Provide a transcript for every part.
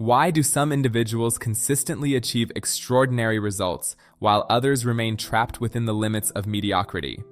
Why do some individuals consistently achieve extraordinary results, while others remain trapped within the limits of mediocrity?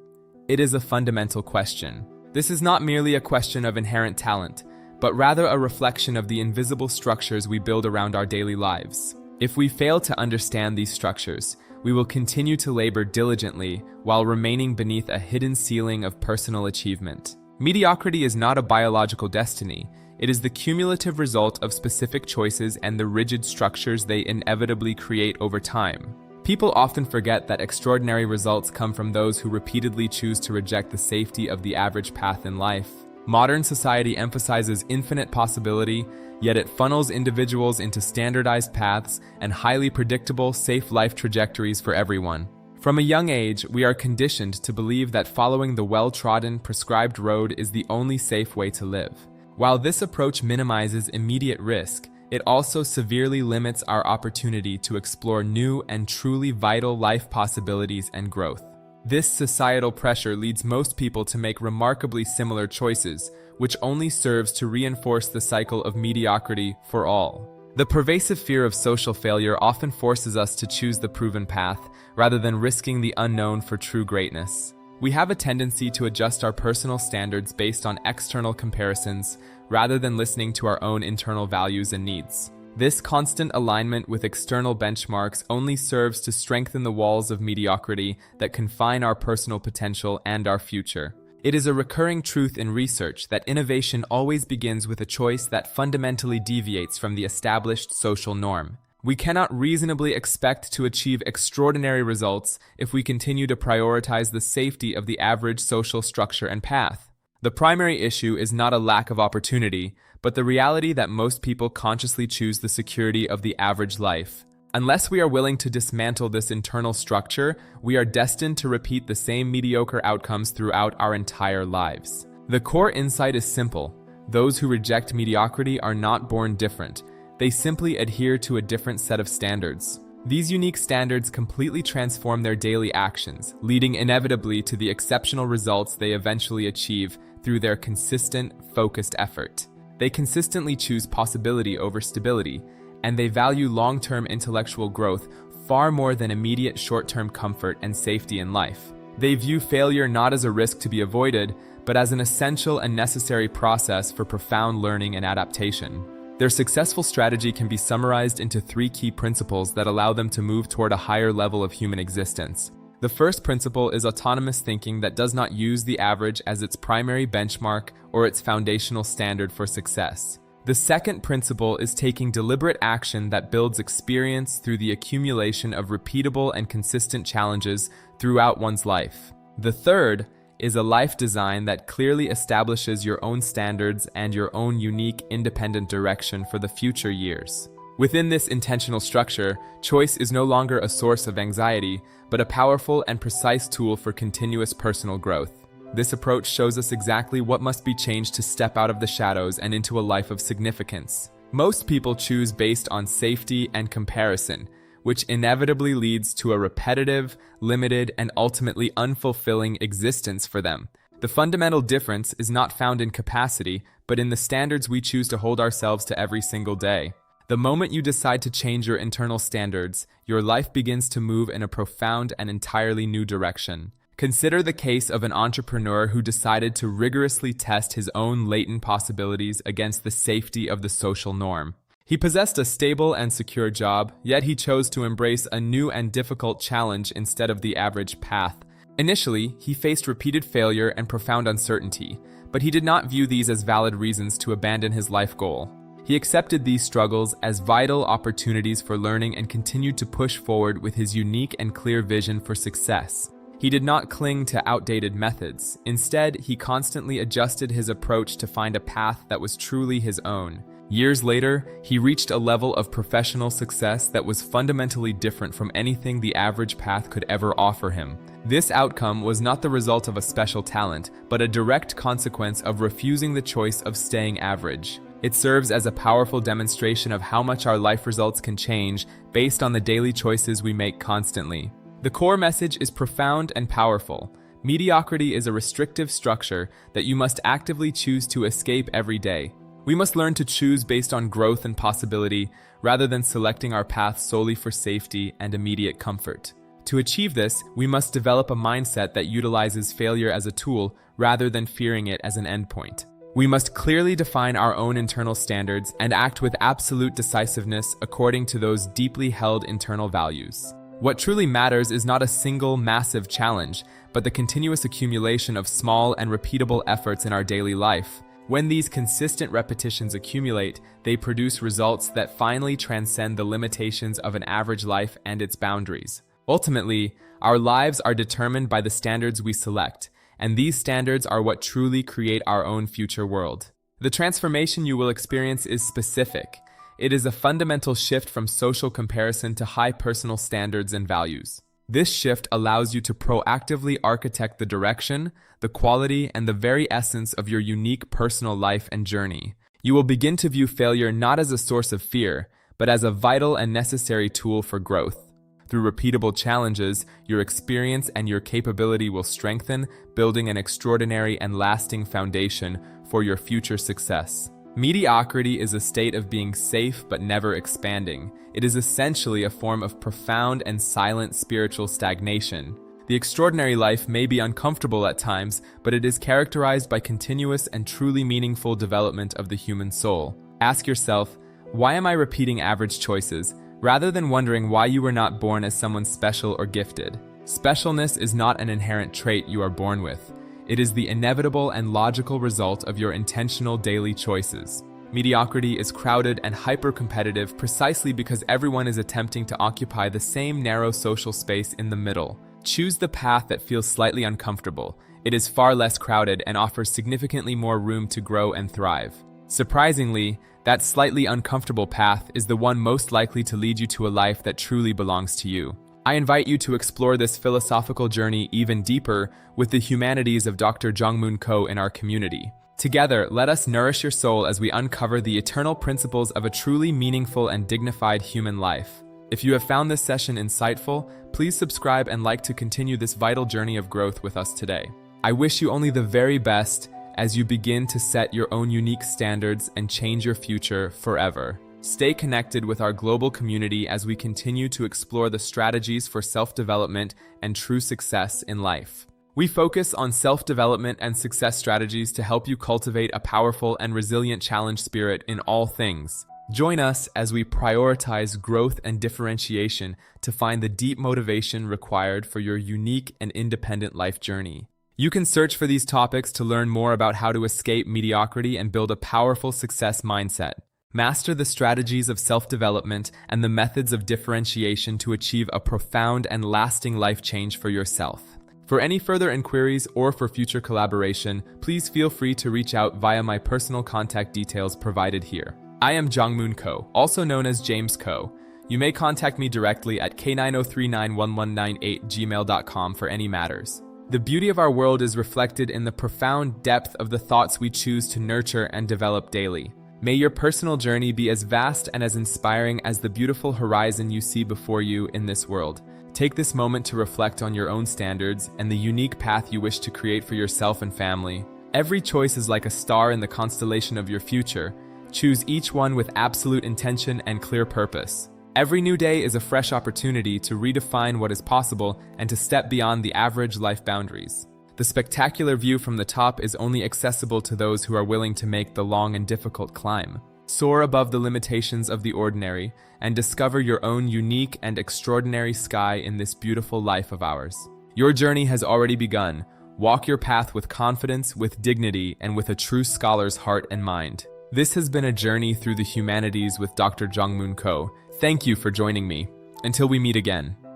It is a fundamental question. This is not merely a question of inherent talent, but rather a reflection of the invisible structures we build around our daily lives. If we fail to understand these structures, we will continue to labor diligently while remaining beneath a hidden ceiling of personal achievement. Mediocrity is not a biological destiny. It is the cumulative result of specific choices and the rigid structures they inevitably create over time. People often forget that extraordinary results come from those who repeatedly choose to reject the safety of the average path in life. Modern society emphasizes infinite possibility, yet it funnels individuals into standardized paths and highly predictable, safe life trajectories for everyone. From a young age, we are conditioned to believe that following the well-trodden, prescribed road is the only safe way to live. While this approach minimizes immediate risk, it also severely limits our opportunity to explore new and truly vital life possibilities and growth. This societal pressure leads most people to make remarkably similar choices, which only serves to reinforce the cycle of mediocrity for all. The pervasive fear of social failure often forces us to choose the proven path, rather than risking the unknown for true greatness. We have a tendency to adjust our personal standards based on external comparisons, rather than listening to our own internal values and needs. This constant alignment with external benchmarks only serves to strengthen the walls of mediocrity that confine our personal potential and our future. It is a recurring truth in research that innovation always begins with a choice that fundamentally deviates from the established social norm. We cannot reasonably expect to achieve extraordinary results if we continue to prioritize the safety of the average social structure and path. The primary issue is not a lack of opportunity, but the reality that most people consciously choose the security of the average life. Unless we are willing to dismantle this internal structure, we are destined to repeat the same mediocre outcomes throughout our entire lives. The core insight is simple. Those who reject mediocrity are not born different. They simply adhere to a different set of standards. These unique standards completely transform their daily actions, leading inevitably to the exceptional results they eventually achieve through their consistent, focused effort. They consistently choose possibility over stability, and they value long-term intellectual growth far more than immediate short-term comfort and safety in life. They view failure not as a risk to be avoided, but as an essential and necessary process for profound learning and adaptation. Their successful strategy can be summarized into 3 key principles that allow them to move toward a higher level of human existence. The first principle is autonomous thinking that does not use the average as its primary benchmark or its foundational standard for success. The second principle is taking deliberate action that builds experience through the accumulation of repeatable and consistent challenges throughout one's life. The third is a life design that clearly establishes your own standards and your own unique, independent direction for the future years. Within this intentional structure, choice is no longer a source of anxiety, but a powerful and precise tool for continuous personal growth. This approach shows us exactly what must be changed to step out of the shadows and into a life of significance. Most people choose based on safety and comparison, which inevitably leads to a repetitive, limited, and ultimately unfulfilling existence for them. The fundamental difference is not found in capacity, but in the standards we choose to hold ourselves to every single day. The moment you decide to change your internal standards, your life begins to move in a profound and entirely new direction. Consider the case of an entrepreneur who decided to rigorously test his own latent possibilities against the safety of the social norm. He possessed a stable and secure job, yet he chose to embrace a new and difficult challenge instead of the average path. Initially, he faced repeated failure and profound uncertainty, but he did not view these as valid reasons to abandon his life goal. He accepted these struggles as vital opportunities for learning and continued to push forward with his unique and clear vision for success. He did not cling to outdated methods. Instead, he constantly adjusted his approach to find a path that was truly his own. Years later, he reached a level of professional success that was fundamentally different from anything the average path could ever offer him. This outcome was not the result of a special talent, but a direct consequence of refusing the choice of staying average. It serves as a powerful demonstration of how much our life results can change based on the daily choices we make constantly. The core message is profound and powerful. Mediocrity is a restrictive structure that you must actively choose to escape every day. We must learn to choose based on growth and possibility, rather than selecting our path solely for safety and immediate comfort. To achieve this, we must develop a mindset that utilizes failure as a tool rather than fearing it as an endpoint. We must clearly define our own internal standards and act with absolute decisiveness according to those deeply held internal values. What truly matters is not a single massive challenge, but the continuous accumulation of small and repeatable efforts in our daily life. When these consistent repetitions accumulate, they produce results that finally transcend the limitations of an average life and its boundaries. Ultimately, our lives are determined by the standards we select, and these standards are what truly create our own future world. The transformation you will experience is specific. It is a fundamental shift from social comparison to high personal standards and values. This shift allows you to proactively architect the direction, the quality, and the very essence of your unique personal life and journey. You will begin to view failure not as a source of fear, but as a vital and necessary tool for growth. Through repeatable challenges, your experience and your capability will strengthen, building an extraordinary and lasting foundation for your future success. Mediocrity is a state of being safe but never expanding. It is essentially a form of profound and silent spiritual stagnation. The extraordinary life may be uncomfortable at times, but it is characterized by continuous and truly meaningful development of the human soul. Ask yourself, why am I repeating average choices, rather than wondering why you were not born as someone special or gifted? Specialness is not an inherent trait you are born with. It is the inevitable and logical result of your intentional daily choices. Mediocrity is crowded and hyper-competitive precisely because everyone is attempting to occupy the same narrow social space in the middle. Choose the path that feels slightly uncomfortable. It is far less crowded and offers significantly more room to grow and thrive. Surprisingly, that slightly uncomfortable path is the one most likely to lead you to a life that truly belongs to you. I invite you to explore this philosophical journey even deeper with the humanities of Dr. Jongmoon Ko in our community. Together, let us nourish your soul as we uncover the eternal principles of a truly meaningful and dignified human life. If you have found this session insightful, please subscribe and like to continue this vital journey of growth with us today. I wish you only the very best as you begin to set your own unique standards and change your future forever. Stay connected with our global community as we continue to explore the strategies for self-development and true success in life. We focus on self-development and success strategies to help you cultivate a powerful and resilient challenge spirit in all things. Join us as we prioritize growth and differentiation to find the deep motivation required for your unique and independent life journey. You can search for these topics to learn more about how to escape mediocrity and build a powerful success mindset. Master the strategies of self-development and the methods of differentiation to achieve a profound and lasting life change for yourself. For any further inquiries or for future collaboration, please feel free to reach out via my personal contact details provided here. I am Jongmoon Ko, also known as James Ko. You may contact me directly at k90391198@gmail.com for any matters. The beauty of our world is reflected in the profound depth of the thoughts we choose to nurture and develop daily. May your personal journey be as vast and as inspiring as the beautiful horizon you see before you in this world. Take this moment to reflect on your own standards and the unique path you wish to create for yourself and family. Every choice is like a star in the constellation of your future. Choose each one with absolute intention and clear purpose. Every new day is a fresh opportunity to redefine what is possible and to step beyond the average life boundaries. The spectacular view from the top is only accessible to those who are willing to make the long and difficult climb. Soar above the limitations of the ordinary and discover your own unique and extraordinary sky in this beautiful life of ours. Your journey has already begun. Walk your path with confidence, with dignity, and with a true scholar's heart and mind. This has been a journey through the humanities with Dr. Jongmoon Ko. Thank you for joining me. Until we meet again.